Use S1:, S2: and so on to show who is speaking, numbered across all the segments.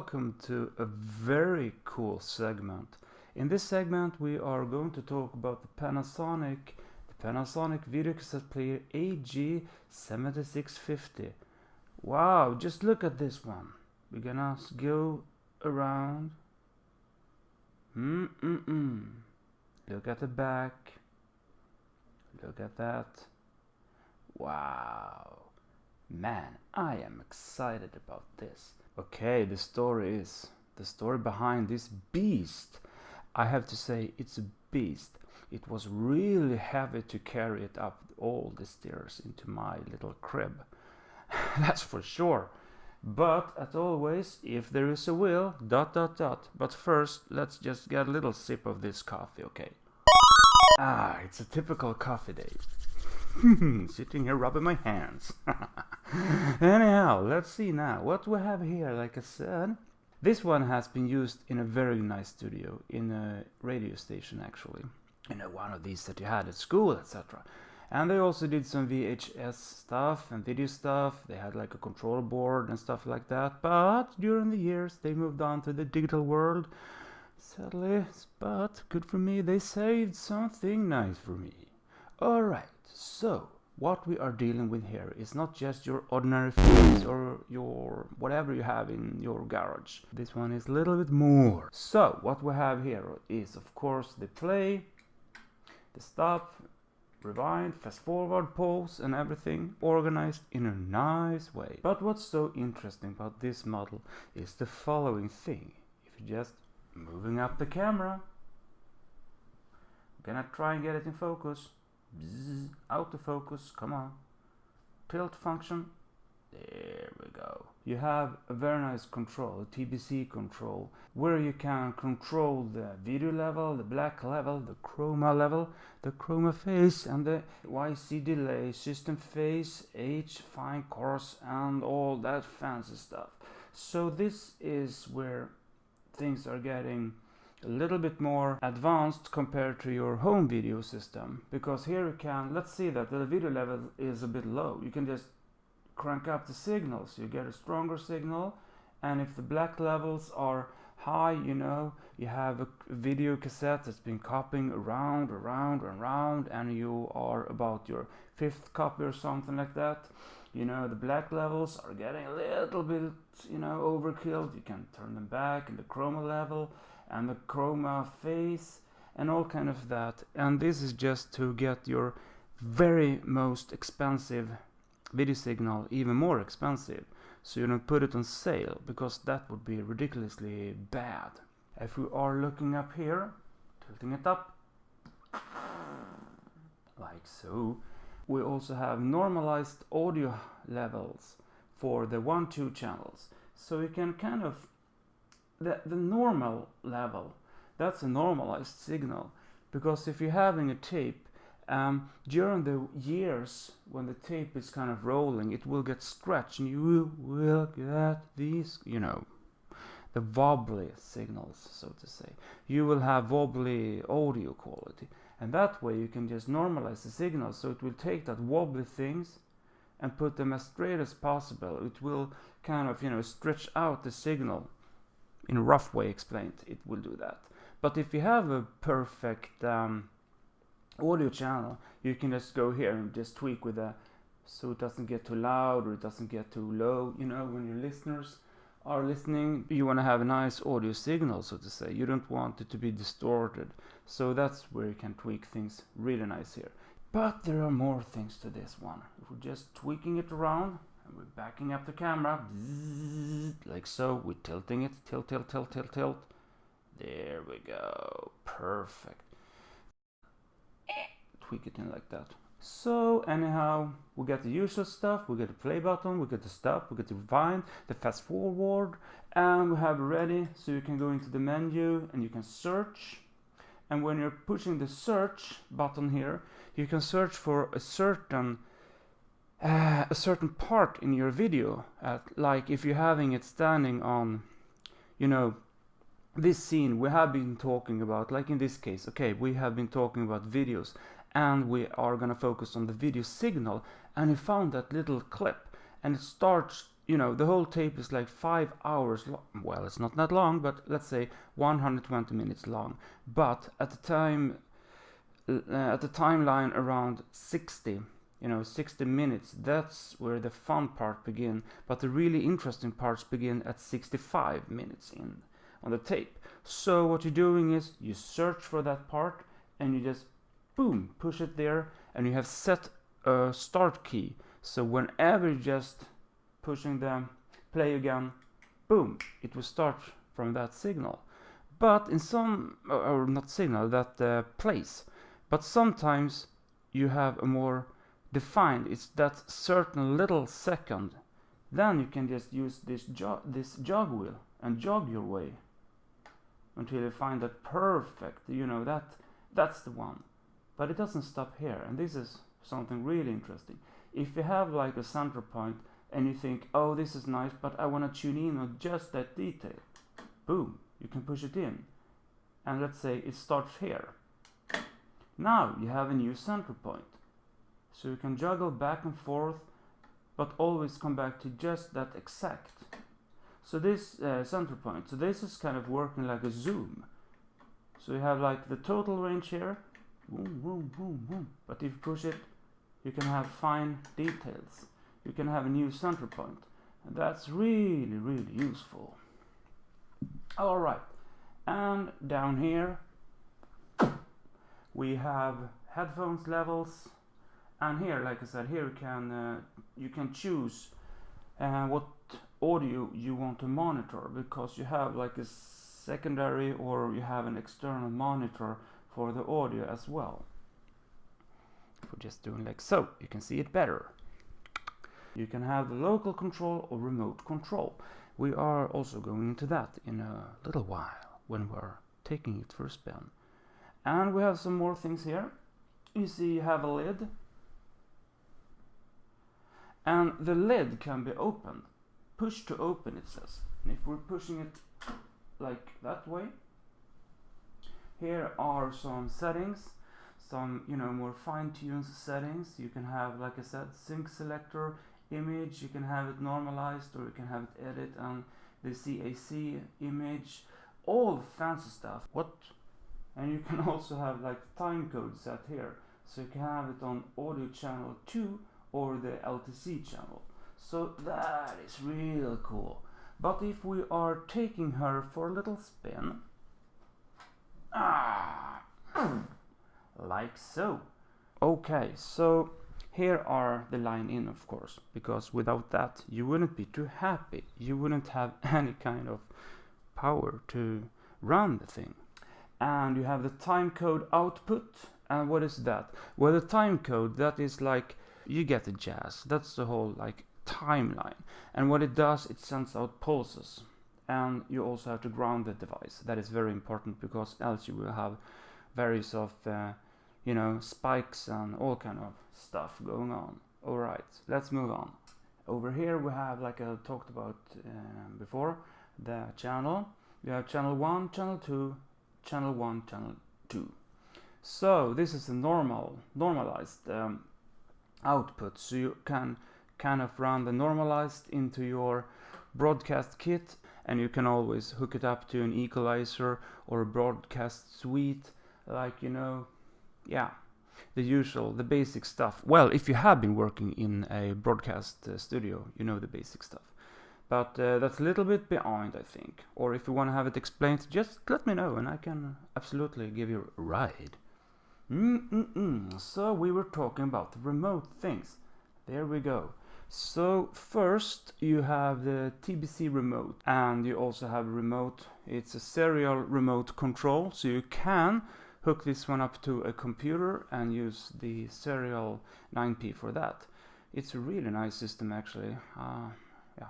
S1: welcome to a very cool segment. In this segment we are going to talk about the Panasonic video cassette player AG-7650. Wow, just look at this one. We're gonna go around. Look at the back. Look at that. Wow. Man, I am excited about this. Okay, the story behind this beast. I have to say, it's a beast. It was really heavy to carry it up all the stairs into my little crib. That's for sure. But as always, if there is a will, ... But first, let's just get a little sip of this coffee, okay? Ah, it's a typical coffee day. Sitting here rubbing my hands. Anyhow, let's see now what we have here. Like I said, this one has been used in a very nice studio, in a radio station actually, one of these that you had at school, etc. And they also did some VHS stuff and video stuff. They had like a control board and stuff like that, but during the years they moved on to the digital world, sadly. But good for me, they saved something nice for me. Alright, so what we are dealing with here is not just your ordinary fuse or your whatever you have in your garage. This one is a little bit more. So what we have here is of course the play, the stop, rewind, fast forward, pause and everything organized in a nice way. But what's so interesting about this model is the following thing. If you're just moving up the camera, I'm gonna try and get it in focus. Bzzz, autofocus, come on. Tilt function. There we go. You have a very nice control, a Tbc control, where you can control the video level, the black level, the chroma level, the chroma phase, and the YC delay, system phase, H, fine coarse, and all that fancy stuff. So this is where things are getting a little bit more advanced compared to your home video system, because here you can, let's see that the video level is a bit low. You can just crank up the signal so you get a stronger signal, and if the black levels are high, you have a video cassette that's been copying around, and you are about your 5th copy or something like that. The black levels are getting a little bit, overkill. You can turn them back in the chroma level and the chroma phase and all kind of that. And this is just to get your very most expensive video signal even more expensive, so you don't put it on sale, because that would be ridiculously bad. If we are looking up here, tilting it up like so, we also have normalized audio levels for the 1-2 channels, so you can kind of the normal level, that's a normalized signal, because if you're having a tape, during the years when the tape is kind of rolling, it will get scratched and you will get these, the wobbly signals, so to say. You will have wobbly audio quality, and that way you can just normalize the signal, so it will take that wobbly things and put them as straight as possible. It will kind of, stretch out the signal. In a rough way explained, it will do that. But if you have a perfect audio channel, you can just go here and just tweak with so it doesn't get too loud or it doesn't get too low. When your listeners are listening, you want to have a nice audio signal, so to say. You don't want it to be distorted, so that's where you can tweak things really nice here. But there are more things to this one. If we're just tweaking it around and we're backing up the camera, like so, we're tilting it, tilt. There we go, perfect. Tweak it in like that. So anyhow, we get the usual stuff. We get the play button, we get the stop, we get the rewind, the fast forward, and we have ready, so you can go into the menu and you can search. And when you're pushing the search button here, you can search for a certain part in your video, like if you're having it standing on, this scene we have been talking about, like in this case, okay, we have been talking about videos, and we are gonna focus on the video signal, and he found that little clip, and it starts you know, the whole tape is like 5 hours long. Well, it's not that long, but let's say 120 minutes long. But at the time, at the timeline around 60, you know, 60 minutes, that's where the fun part begin. But the really interesting parts begin at 65 minutes in on the tape. So what you're doing is you search for that part and you just boom, push it there, and you have set a start key. So whenever you just pushing the play again, boom, it will start from that signal. But in some, or not signal, that place. But sometimes you have a more defined, it's that certain little second. Then you can just use this jog wheel and jog your way until you find that perfect, you know, that's the one. But it doesn't stop here, and this is something really interesting. If you have like a center point and you think, oh, this is nice, but I want to tune in on just that detail, boom, you can push it in. And let's say it starts here. Now you have a new center point. So you can juggle back and forth, but always come back to just that exact. So this center point, so this is kind of working like a zoom. So you have like the total range here, boom, boom, boom, boom. But if you push it, you can have fine details. You can have a new center point. And that's really, really useful. All right, and down here we have headphones levels, and here, like I said, here you can choose what audio you want to monitor, because you have like a secondary or you have an external monitor for the audio as well. If we're just doing like so, you can see it better. You can have the local control or remote control. We are also going into that in a little while when we're taking it for a spin. And we have some more things here. You see you have a lid, and the lid can be opened. Push to open, it says. And if we're pushing it like that way, here are some settings, some, you know, more fine-tuned settings. You can have, like I said, sync selector, image, you can have it normalized, or you can have it edit, and the CAC image, all fancy stuff. And you can also have like timecode set here, so you can have it on audio channel 2 or the LTC channel. So that is real cool. But if we are taking her for a little spin, like so. Okay, so here are the line in, of course, because without that you wouldn't be too happy. You wouldn't have any kind of power to run the thing. And you have the timecode output. And what is that? Well, the timecode, that is like, you get the jazz. That's the whole like timeline. And what it does, it sends out pulses. And you also have to ground the device. That is very important, because else you will have various of you know, spikes and all kind of stuff going on. Alright, let's move on. Over here we have, like I talked about before, the channel. You have channel 1, channel 2, channel 1, channel 2. So this is a normalized output. So you can kind of run the normalized into your broadcast kit, and you can always hook it up to an equalizer or a broadcast suite, like, you know, yeah, the usual, the basic stuff. Well, if you have been working in a broadcast studio, you know the basic stuff. But that's a little bit behind, I think. Or if you want to have it explained, just let me know and I can absolutely give you a ride. So we were talking about the remote things. There we go. So first you have the TBC remote, and you also have a remote. It's a serial remote control, so you can hook this one up to a computer and use the serial 9P for that. It's a really nice system, actually. Yeah.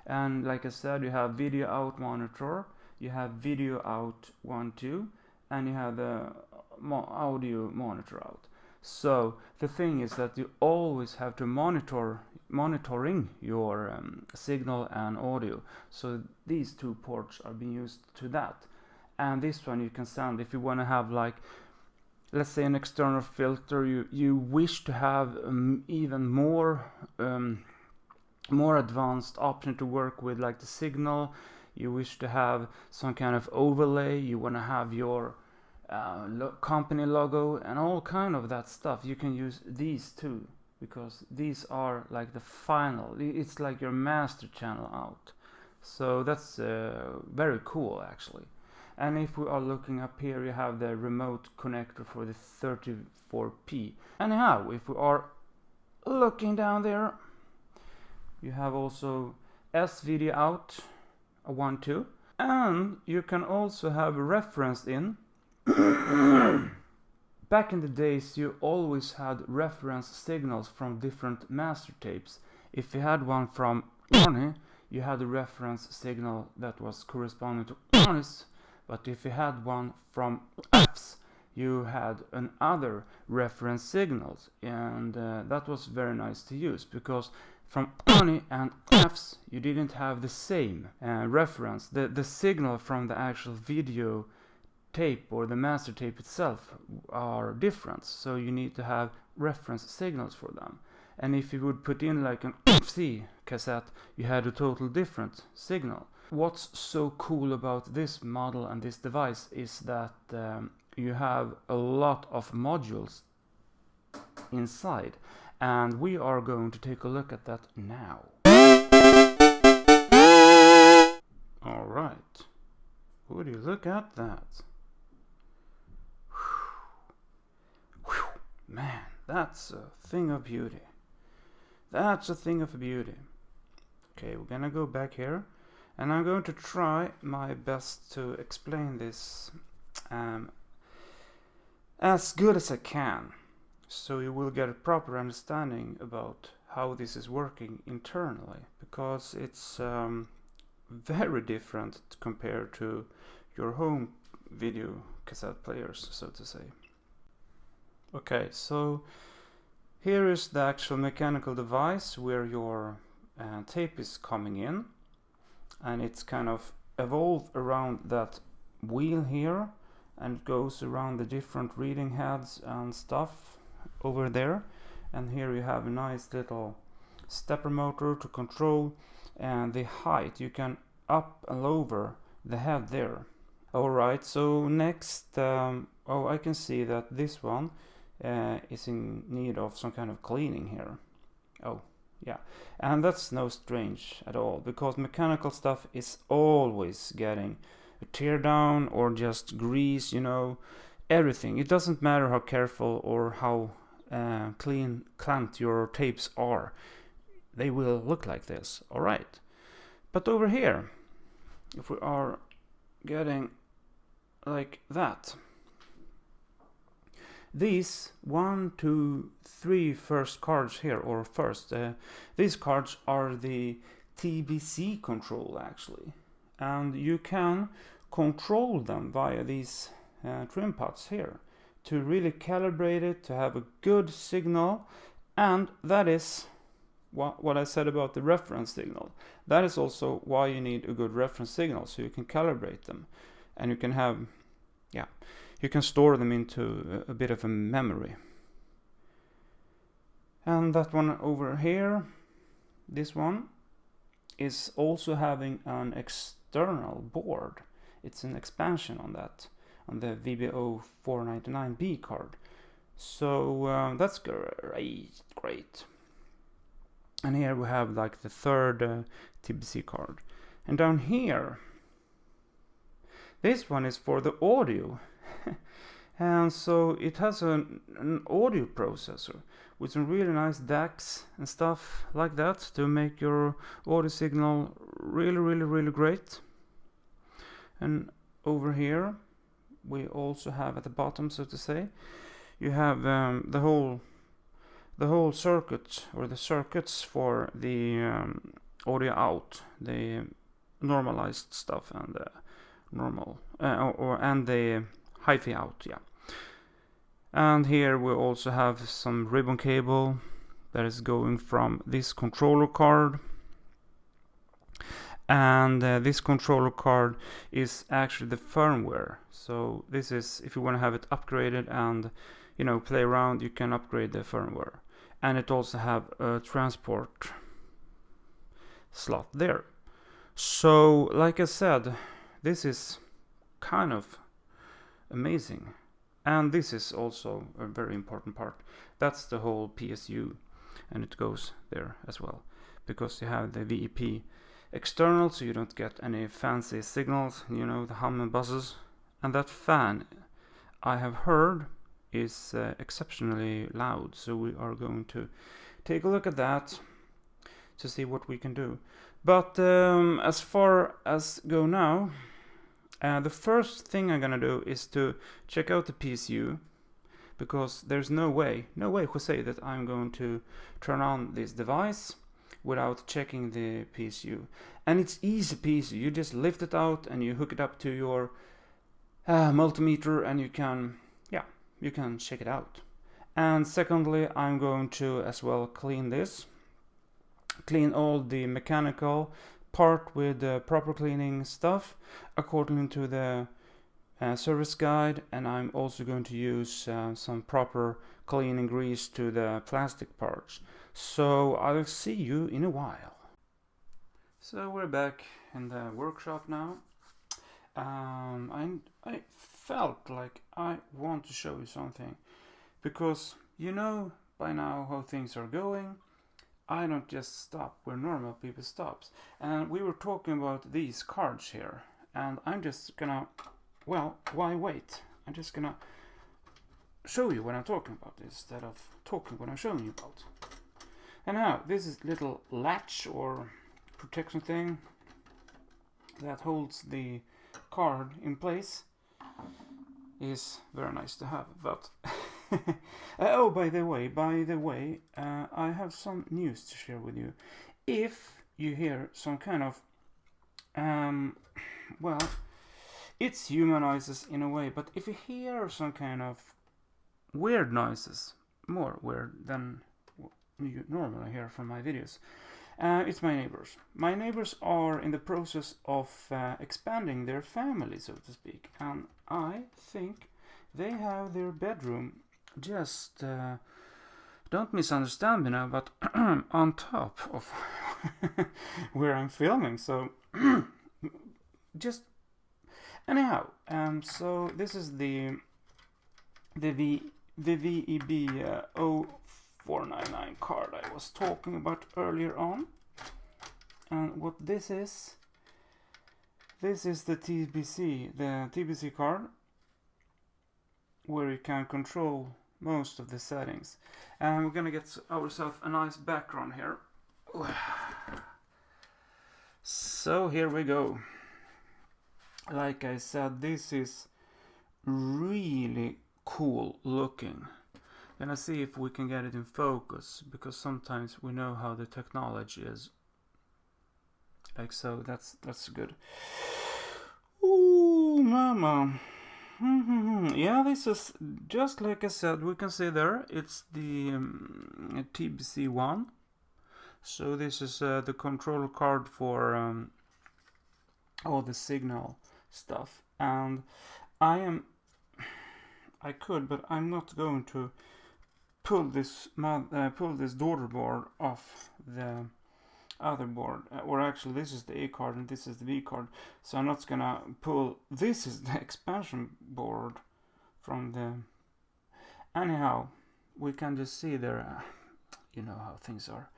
S1: And like I said, you have video out monitor, you have video out 1, 2, and you have the audio monitor out. So the thing is that you always have to monitoring your signal and audio. So these two ports are being used to that. And this one you can send if you want to have, like, let's say an external filter. You wish to have even more more advanced option to work with, like the signal. You wish to have some kind of overlay, you want to have your company logo and all kind of that stuff. You can use these too, because these are like the final, it's like your master channel out. So that's very cool actually. And if we are looking up here, you have the remote connector for the 34p. Anyhow, if we are looking down there, you have also SVD out, a 1, 2. And you can also have referenced in. Back in the days, you always had reference signals from different master tapes. If you had one from Arnie, you had a reference signal that was corresponding to Arnie's. But if you had one from F's, you had another reference signals, and that was very nice to use, because from Arnie and F's you didn't have the same reference. The signal from the actual video tape or the master tape itself are different, so you need to have reference signals for them. And if you would put in like an FC cassette, you had a total different signal. What's so cool about this model and this device is that you have a lot of modules inside, and we are going to take a look at that now. Alright, would you look at that? Man, that's a thing of beauty. That's a thing of beauty. Okay, we're gonna go back here, and I'm going to try my best to explain this as good as I can, so you will get a proper understanding about how this is working internally, because it's very different compared to your home video cassette players, so to say. Okay, so here is the actual mechanical device where your tape is coming in, and it's kind of evolved around that wheel here, and goes around the different reading heads and stuff over there. And here you have a nice little stepper motor to control, and the height you can up and lower the head there. Alright, so next, oh, I can see that this one is in need of some kind of cleaning here. Oh, yeah, and that's no strange at all, because mechanical stuff is always getting a tear down or just grease, you know, everything. It doesn't matter how careful or how clean clamped your tapes are, they will look like this. Alright, but over here, if we are getting like that, these 1, 2, 3 first cards here, or first, these cards are the Tbc Control actually, and you can control them via these trim pots here to really calibrate it, to have a good signal. And that is what I said about the reference signal. That is also why you need a good reference signal, so you can calibrate them, and you can have, yeah, you can store them into a bit of a memory. And that one over here, this one, is also having an external board. It's an expansion on that, on the VBO 499B card. So that's great. And here we have like the third Tbc card. And down here, this one is for the audio. And so it has an audio processor with some really nice DACs and stuff like that to make your audio signal really great. And over here we also have at the bottom, so to say, you have the whole circuit, or the circuits for the audio out, the normalized stuff, and the normal and the hi-fi out, yeah. And here we also have some ribbon cable that is going from this controller card, and this controller card is actually the firmware. So this is, if you want to have it upgraded and, you know, play around, you can upgrade the firmware. And it also have a transport slot there. So like I said, this is kind of amazing, and this is also a very important part. That's the whole PSU, and it goes there as well, because you have the VEP external, so you don't get any fancy signals, you know, the hum and buzzes. And that fan, I have heard, is exceptionally loud, so we are going to take a look at that to see what we can do. But as far as go now, the first thing I'm gonna do is to check out the PSU, because there's no way, Jose, that I'm going to turn on this device without checking the PSU. And it's easy PSU. You just lift it out and you hook it up to your multimeter, and you can check it out. And secondly, I'm going to as well clean all the mechanical part with the proper cleaning stuff according to the service guide, and I'm also going to use some proper cleaning grease to the plastic parts. So I'll see you in a while. So we're back in the workshop now. I felt like I want to show you something, because you know by now how things are going. I don't just stop where normal people stops. And we were talking about these cards here, and I'm just gonna, well, why wait? I'm just gonna show you what I'm talking about instead of talking what I'm showing you about. And now, this is little latch or protection thing that holds the card in place. Is very nice to have, but oh, by the way, I have some news to share with you. If you hear some kind of well, it's human noises in a way, but if you hear some kind of weird noises, more weird than you normally hear from my videos, it's my neighbors. My neighbors are in the process of expanding their family, so to speak, and I think they have their bedroom just, don't misunderstand me now, but on top of where I'm filming, so just anyhow, so this is the VEB 0499 card I was talking about earlier on. And what this is the TBC card, where you can control most of the settings. And we're gonna get ourselves a nice background here. So here we go. Like I said, this is really cool looking. Gonna see if we can get it in focus, because sometimes we know how the technology is. Like so, that's good. Ooh, mama. Yeah, this is just like I said. We can see there, it's the TBC one. So this is the control card for all the signal stuff, and I could, but I'm not going to pull this daughter board off the other board, or actually this is the A card and this is the B card, so I'm not gonna pull. This is the expansion board from the, anyhow, we can just see there, you know how things are,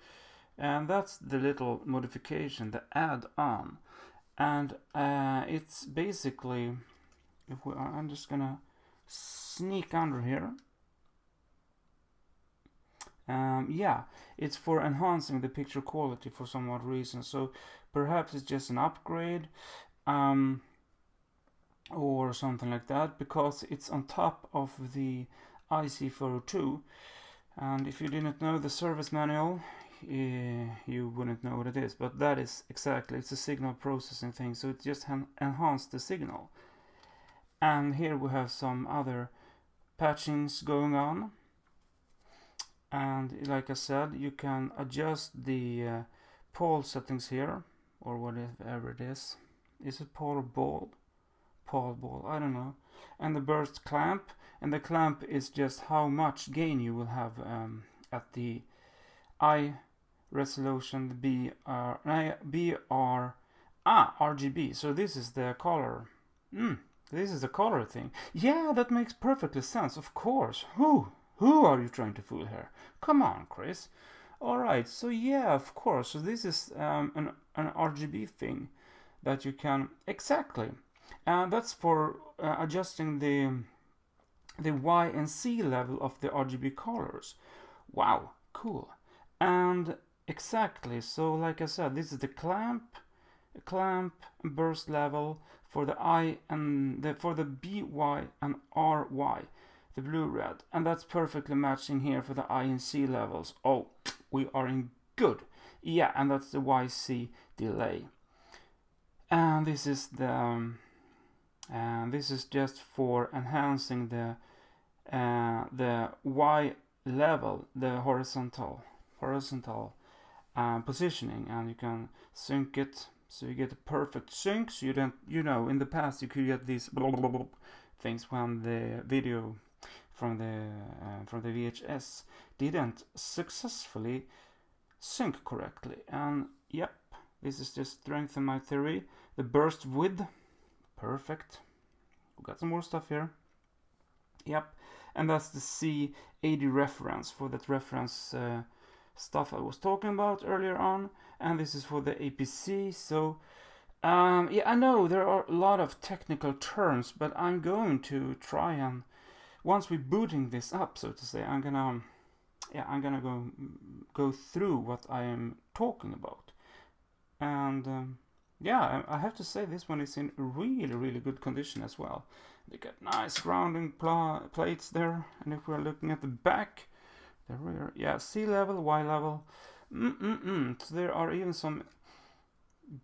S1: and that's the little modification, the add-on, and it's basically, I'm just gonna sneak under here. Yeah, it's for enhancing the picture quality for some odd reason. So perhaps it's just an upgrade, or something like that, because it's on top of the IC402. And if you didn't know the service manual, you wouldn't know what it is. But that is exactly, it's a signal processing thing. So it just enhanced the signal. And here we have some other patchings going on. And like I said, you can adjust the pole settings here, or whatever it is. Is it pole or ball? Pole ball, I don't know. And the burst clamp, and the clamp is just how much gain you will have at the eye resolution RGB. So this is the color. This is the color thing. Yeah, that makes perfectly sense. Of course. Who are you trying to fool here? Come on, Cris. All right. So yeah, of course. So this is an RGB thing that you can exactly. That's for adjusting the Y and Z level of the RGB colors. Wow, cool. And exactly, so like I said, this is the clamp burst level for the I and for the BY and RY, the blue red, and that's perfectly matching here for the I and Z levels. Oh, we are in good. Yeah, and that's the YC delay. And this is just for enhancing the Y level, the horizontal positioning, and you can sync it so you get a perfect sync. So you don't, in the past you could get these blah, blah, blah things when the video from the VHS didn't successfully sync correctly. And yep, this is just strengthen my theory. The burst width, perfect. We got some more stuff here. Yep, and that's the C80 reference for that reference stuff I was talking about earlier on, and this is for the APC. So yeah, I know there are a lot of technical terms, but I'm going to try and once we're booting this up, so to say, I'm gonna go through what I am talking about. And yeah, I have to say this one is in really good condition as well. They got nice grounding plates there, and if we're looking at the back, the rear, yeah, C level, Y level, so there are even some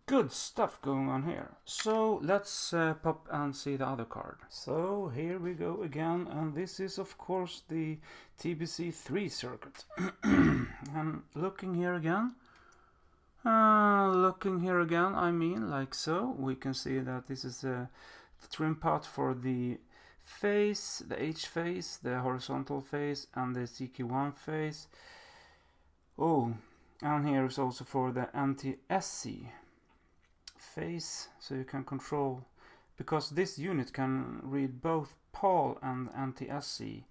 S1: good stuff going on here. So let's pop and see the other card. So here we go again, and this is of course the TBC 3 circuit. And looking here again, I mean, like so, we can see that this is the trim pot for the phase, the H phase, the horizontal phase, and the CQ1 phase. Oh, and here is also for the anti-SC phase, so you can control, because this unit can read both PAL and anti-SC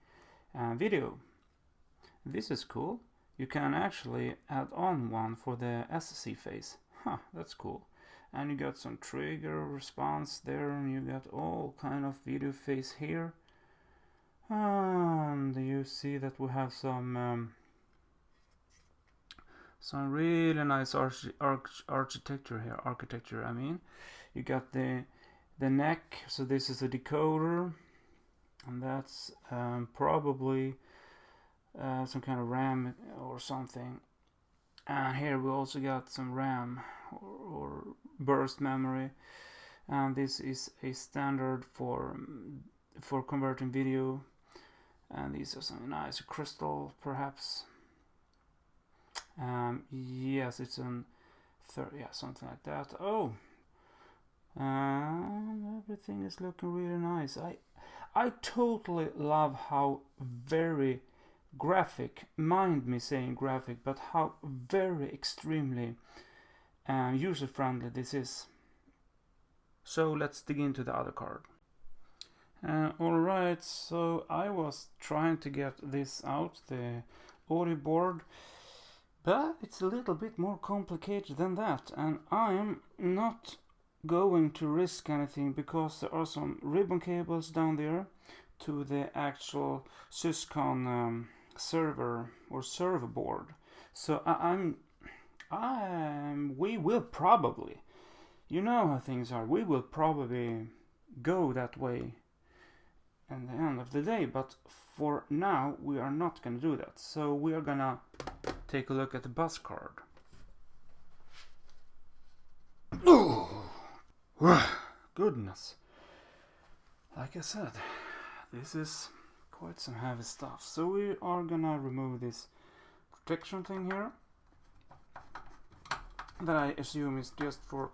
S1: video. This is cool. You can actually add on one for the SC phase. That's cool. And you got some trigger response there, and you got all kind of video phase here. And you see that we have some really nice architecture here. I mean, you got the neck. So this is a decoder, and that's probably some kind of RAM or something. And here we also got some RAM or burst memory, and this is a standard for converting video. And these are some nice crystal, perhaps. Yes, it's an yeah, something like that. Oh, everything is looking really nice. I totally love how very graphic, mind me saying graphic, but how very extremely user-friendly this is. So let's dig into the other card. Alright, so I was trying to get this out, the audio board, but it's a little bit more complicated than that, and I'm not going to risk anything because there are some ribbon cables down there to the actual Syscon server or server board. So we will probably, you know how things are, we will probably go that way at the end of the day, but for now we are not going to do that. So we are gonna take a look at the bus card. Goodness, like I said, this is quite some heavy stuff. So we are gonna remove this protection thing here that I assume is just for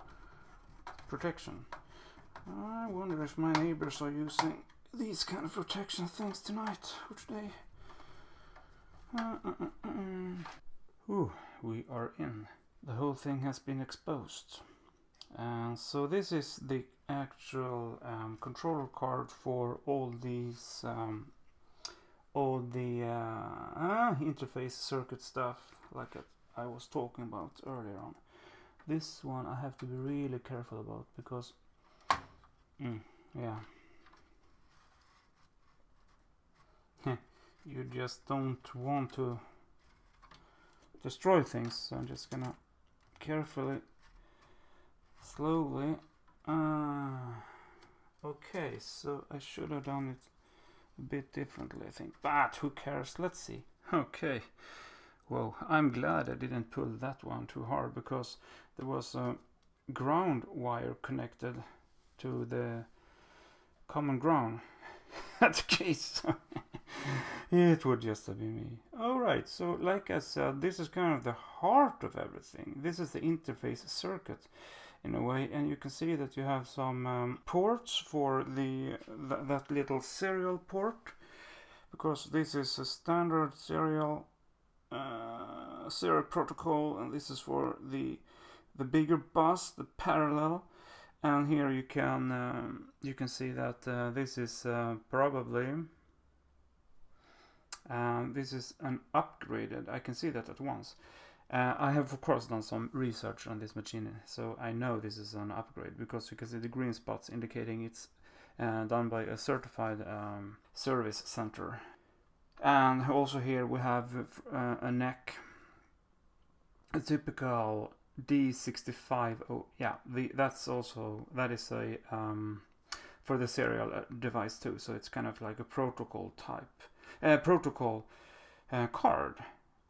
S1: protection. I wonder if my neighbors are using these kind of protection things tonight or today. we are in. The whole thing has been exposed. And so this is the actual controller card for all these all the interface circuit stuff like I was talking about earlier on. This one I have to be really careful about because yeah, you just don't want to destroy things, so I'm just gonna carefully, slowly. Okay, so I should have done it a bit differently, I think, but who cares? Let's see. Okay, well, I'm glad I didn't pull that one too hard because there was a ground wire connected to the common ground at the case. It would just have been me. Alright, so like I said, this is kind of the heart of everything. This is the interface circuit in a way, and you can see that you have some ports for that little serial port, because this is a standard serial protocol, and this is for the bigger bus, the parallel. And here you can see that this is probably this is an upgraded. I can see that at once. I have of course done some research on this machine, so I know this is an upgrade because you can see the green spots indicating it's done by a certified service center. And also here we have a neck, a typical D65. Yeah, that is a for the serial device too. So it's kind of like a protocol type card,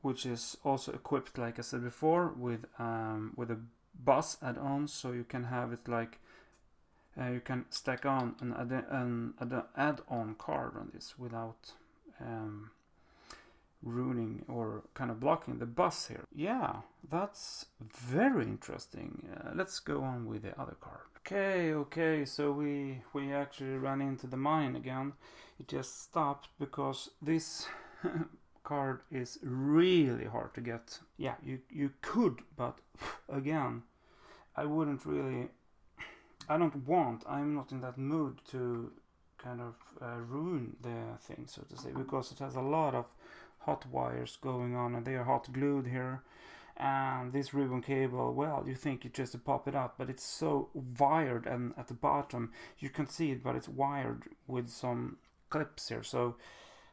S1: which is also equipped, like I said before, with a bus add-on. So you can have it like you can stack on an add-on card on this without ruining or kind of blocking the bus here. Yeah, that's very interesting. Let's go on with the other card. Okay, so we actually ran into the mine again. It just stopped because this card is really hard to get. Yeah, you could, but again, I'm not in that mood to kind of ruin the thing, so to say, because it has a lot of hot wires going on and they are hot glued here. And this ribbon cable, well, you think you just pop it up, but it's so wired, and at the bottom you can see it, but it's wired with some clips here. So,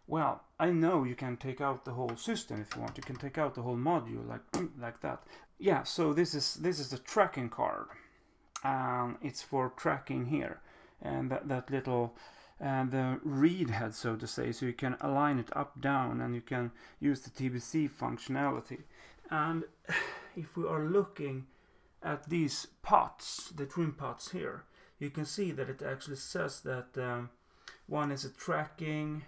S1: well, I know you can take out the whole system if you want. You can take out the whole module like that. Yeah, so this is the tracking card, and it's for tracking here, and that little the read head, so to say, so you can align it up, down, and you can use the TBC functionality. And if we are looking at these pots, the trim pots here, you can see that it actually says that one is a tracking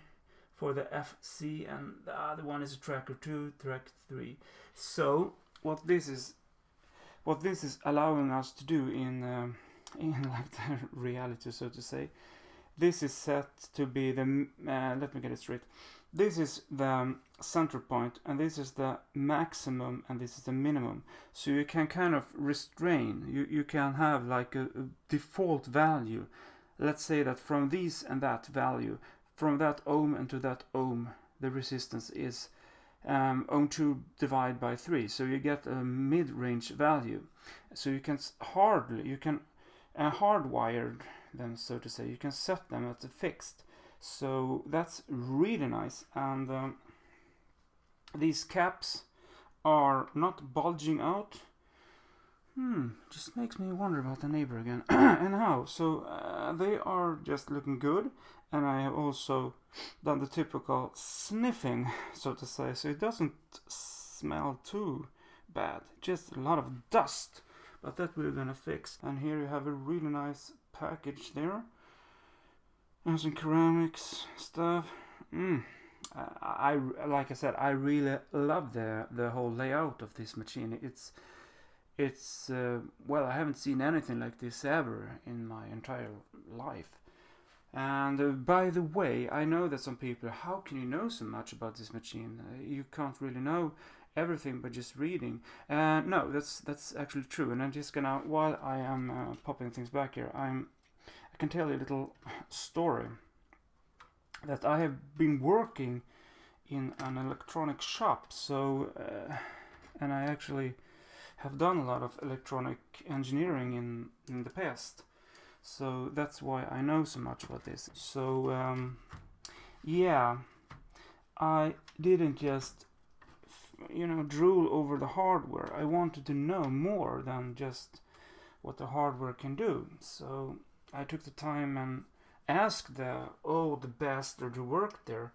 S1: for the FC and the other one is a tracker 2, track 3. So what this is allowing us to do in like the reality, so to say, this is set to be the let me get it straight. This is the center point, and this is the maximum, and this is the minimum. So you can kind of restrain. You can have like a default value. Let's say that from these and that value, from that ohm and to that ohm, the resistance is ohm 2 divided by 3. So you get a mid-range value. So you can hardwired them, so to say. You can set them at a fixed. So that's really nice, and these caps are not bulging out. Just makes me wonder about the neighbor again. Anyhow, so they are just looking good, and I have also done the typical sniffing, so to say, so it doesn't smell too bad, just a lot of dust, but that we're gonna fix. And here you have a really nice package there. And some ceramics stuff. I like I said, I really love the whole layout of this machine. It's well, I haven't seen anything like this ever in my entire life. And by the way, I know that some people, how can you know so much about this machine? You can't really know everything by just reading. No, that's actually true. And I'm just gonna, while I am popping things back here, I can tell you a little story that I have been working in an electronic shop. So, and I actually have done a lot of electronic engineering in the past. So that's why I know so much about this. So, yeah, I didn't just, drool over the hardware. I wanted to know more than just what the hardware can do. So I took the time and asked the bastard who worked there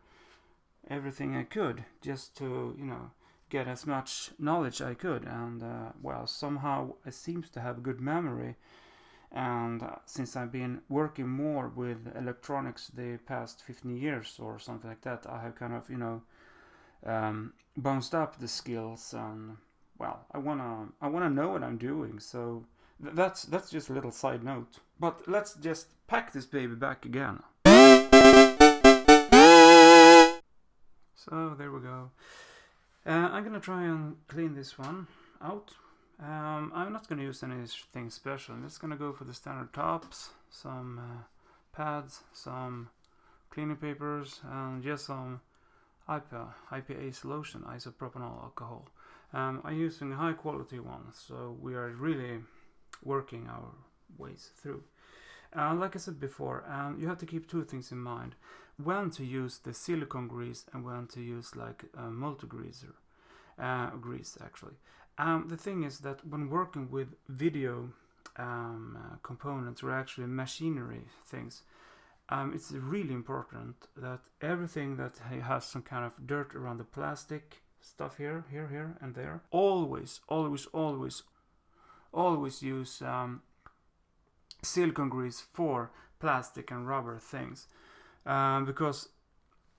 S1: everything I could, just to, get as much knowledge I could. And, somehow I seems to have good memory. And since I've been working more with electronics the past 15 years or something like that, I have kind of, bounced up the skills. And, I wanna know what I'm doing. So that's just a little side note. But let's just pack this baby back again. So there we go. I'm gonna try and clean this one out. I'm not gonna use anything special. I'm just gonna go for the standard tops, some pads, some cleaning papers, and just some IPA solution, isopropanol alcohol. I'm using a high quality one, so we are really working our ways through. Like I said before, you have to keep two things in mind: when to use the silicone grease and when to use like a multi-greaser grease actually. The thing is that when working with video components or actually machinery things, it's really important that everything that has some kind of dirt around the plastic stuff here, and there, always use silicone grease for plastic and rubber things, because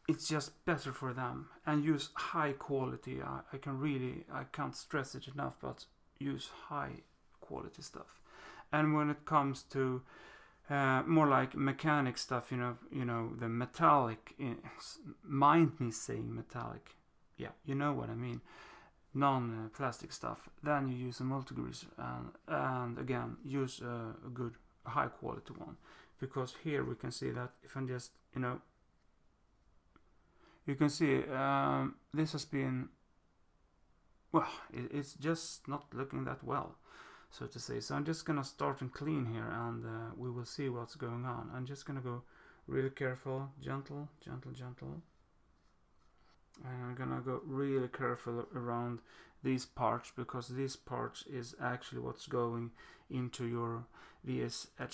S1: it's just better for them. And use high quality. I can't stress it enough, but use high quality stuff. And when it comes to more like mechanic stuff, the metallic, mind me saying metallic, yeah, you know what I mean, non-plastic stuff, then you use a multi-greaser, and again use a good high quality one, because here we can see that if I'm just, you can see this has been, it's just not looking that well, so to say. So I'm just gonna start and clean here, and we will see what's going on. I'm just gonna go really careful, gentle, and I'm gonna go really careful around these parts, because these parts is actually what's going into your VHS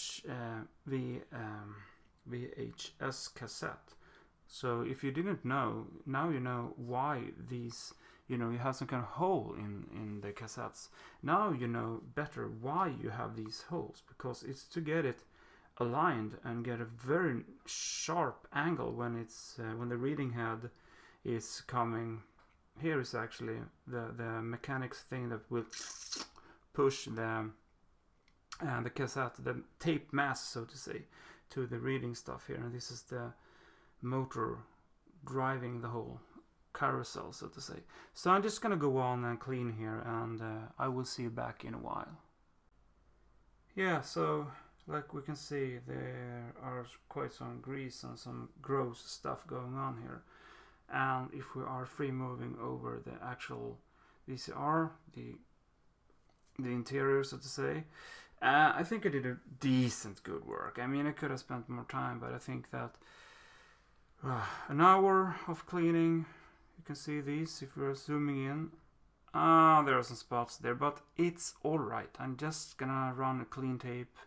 S1: cassette. So if you didn't know, now you know why these, you have some kind of hole in the cassettes. Now you know better why you have these holes, because it's to get it aligned and get a very sharp angle when it's when the reading head is coming. Here is actually the mechanics thing that will push the cassette, the tape mass, so to say, to the reading stuff here. And this is the motor driving the whole carousel, so to say. So I'm just gonna go on and clean here, and I will see you back in a while. Yeah, so like we can see, there are quite some grease and some gross stuff going on here. And if we are free moving over the actual VCR, the interior, so to say, I think I did a decent good work. I mean, I could have spent more time, but I think that an hour of cleaning, you can see these if we're zooming in. There are some spots there, but it's alright. I'm just gonna run a clean tape,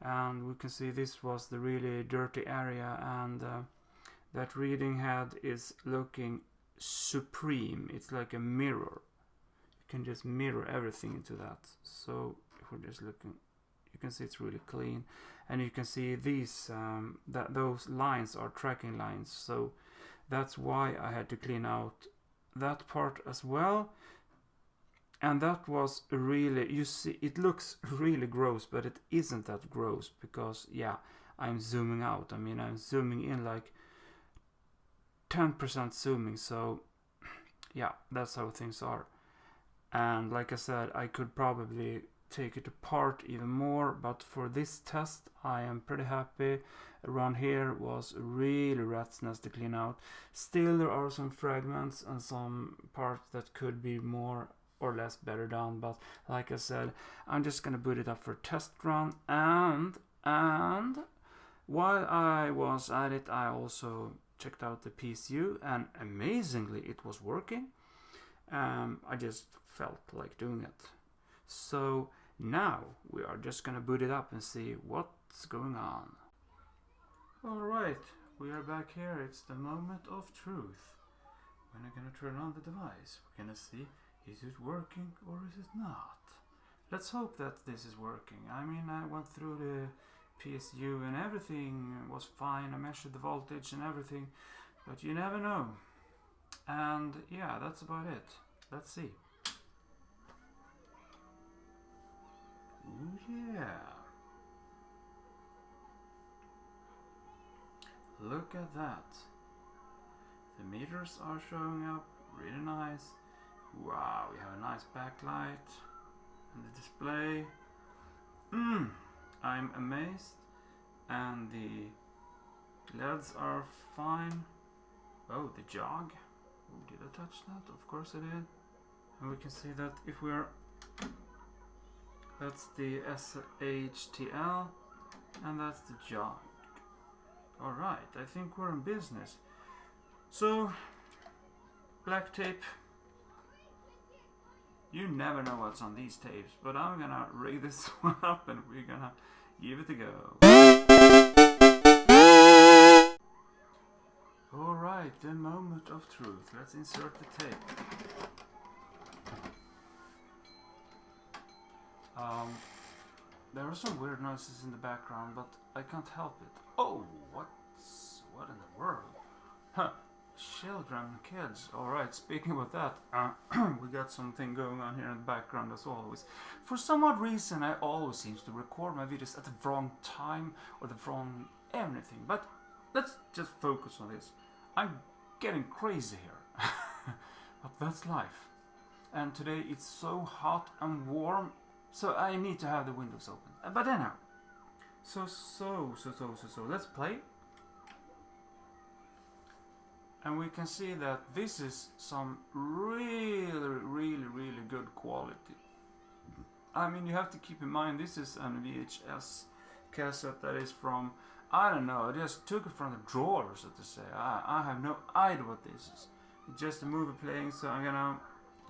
S1: and we can see this was the really dirty area, and that reading head is looking supreme. It's like a mirror. You can just mirror everything into that. So if we're just looking, you can see it's really clean, and you can see these that those lines are tracking lines. So that's why I had to clean out that part as well. And that was really, you see, it looks really gross, but it isn't that gross, because yeah, I'm zooming out. I mean, I'm zooming in like 10% zooming, so yeah, that's how things are. And like I said, I could probably take it apart even more, but for this test I am pretty happy. Around here was really rat's nest to clean out. Still there are some fragments and some parts that could be more or less better done, but like I said, I'm just gonna put it up for test run. And while I was at it, I also checked out the PCU, and amazingly it was working. I just felt like doing it. So now we are just gonna boot it up and see what's going on. Alright, we are back here. It's the moment of truth. When I'm gonna turn on the device, we're gonna see, is it working or is it not? Let's hope that this is working. I mean, I went through the PSU and everything was fine. I measured the voltage and everything, but you never know. And yeah, that's about it. Let's see. Ooh, yeah. Look at that. The meters are showing up. Really nice. Wow, we have a nice backlight and the display. I'm amazed. And the LEDs are fine. Oh, the jog. Oh, did I touch that? Of course I did. And we can see that if we're... That's the SHTL. And that's the jog. Alright, I think we're in business. So, black tape. You never know what's on these tapes, but I'm gonna rig this one up and we're gonna give it a go. Alright, the moment of truth. Let's insert the tape. There are some weird noises in the background, but I can't help it. Oh, what in the world? Huh, children, kids. Alright, speaking about that, we got something going on here in the background as always. For some odd reason, I always seem to record my videos at the wrong time or the wrong anything, but let's just focus on this. I'm getting crazy here, but that's life. And today it's so hot and warm, so I need to have the windows open. But anyhow, so let's play. And we can see that this is some really good quality. I mean, you have to keep in mind this is an VHS cassette that is from, I don't know, I just took it from the drawer, so to say. I have no idea what this is. It's just a movie playing, so I'm gonna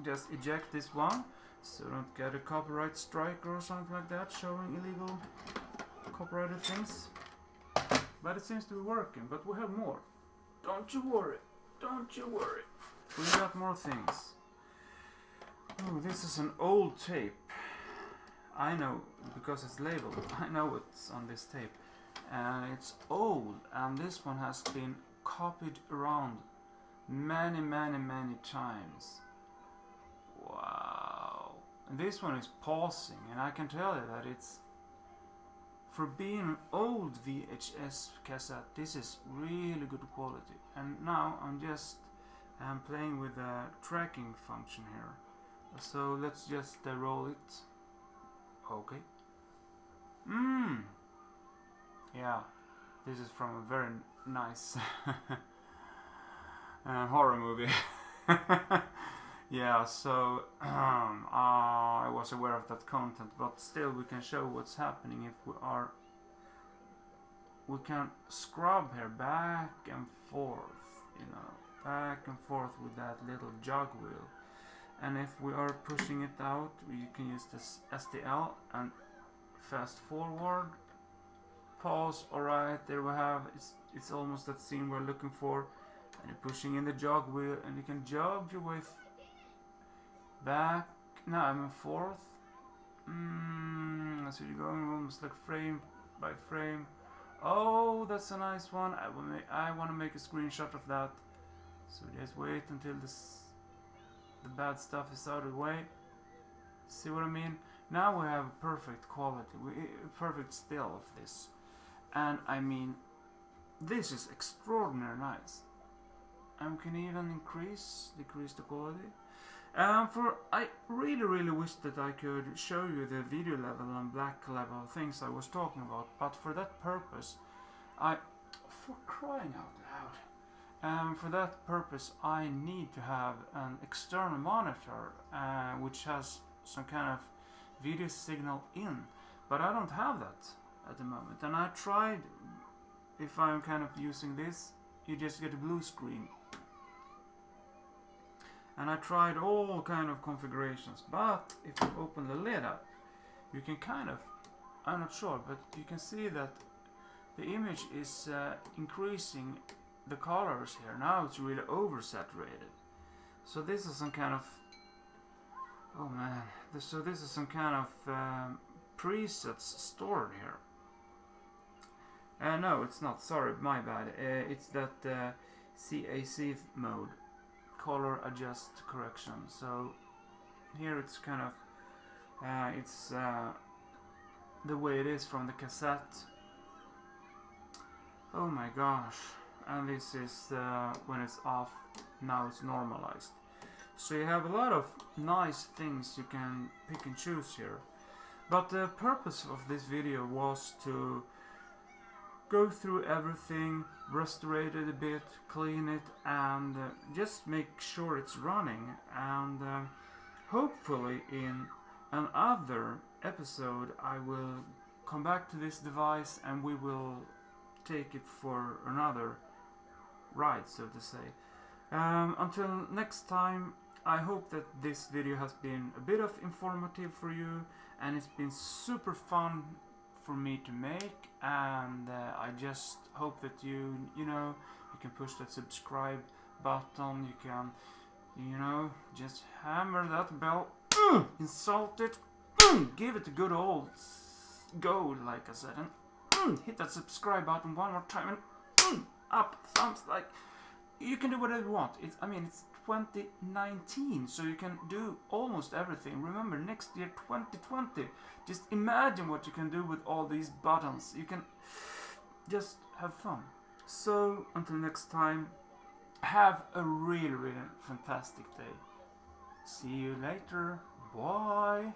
S1: just eject this one so I don't get a copyright strike or something like that showing illegal copyrighted things. But it seems to be working, but we have more. Don't you worry. Don't you worry. We got more things. Oh, this is an old tape. I know, because it's labeled, I know what's on this tape. And it's old, and this one has been copied around many times. Wow. And this one is pausing, and I can tell you that it's, for being an old VHS cassette, this is really good quality. And now I'm playing with the tracking function here. So let's just roll it. Okay. Yeah, this is from a very nice horror movie. Yeah, so I was aware of that content, but still we can show what's happening if we can scrub here back and forth, back and forth with that little jog wheel. And if we are pushing it out, we can use this STL and fast forward, pause. Alright, there we have, it's almost that scene we're looking for. And you're pushing in the jog wheel and you can jog your way back, and forth. So you're going almost like frame by frame. Oh, that's a nice one. I want to make a screenshot of that. So just wait until the bad stuff is out of the way. See what I mean? Now we have perfect quality, perfect still of this. And I mean, this is extraordinary nice. and we can even decrease the quality. I really wish that I could show you the video level and black level things I was talking about, but for that purpose, for crying out loud, for that purpose I need to have an external monitor which has some kind of video signal in, but I don't have that at the moment. And I tried, if I'm kind of using this, you just get a blue screen. And I tried all kind of configurations, but if you open the lid up, you can kind of, I'm not sure, but you can see that the image is increasing the colors here. Now it's really oversaturated. So this is some kind of, oh man, so this is some kind of presets stored here. No, it's not, sorry, my bad. It's that CAC mode. Color adjust correction. So here it's kind of it's the way it is from the cassette. Oh my gosh. And this is when it's off. Now it's normalized. So you have a lot of nice things you can pick and choose here, but the purpose of this video was to go through everything, restore it a bit, clean it, and just make sure it's running. And hopefully in another episode I will come back to this device and we will take it for another ride, so to say. Until next time, I hope that this video has been a bit of informative for you, and it's been super fun for me to make, and I just hope that you can push that subscribe button, you can just hammer that bell, insult it, give it a good old go, like I said, and hit that subscribe button one more time, and up thumbs, like, you can do whatever you want. It's 2019, so you can do almost everything. Remember, next year 2020, just imagine what you can do with all these buttons. You can just have fun. So until next time, have a really fantastic day. See you later. Bye.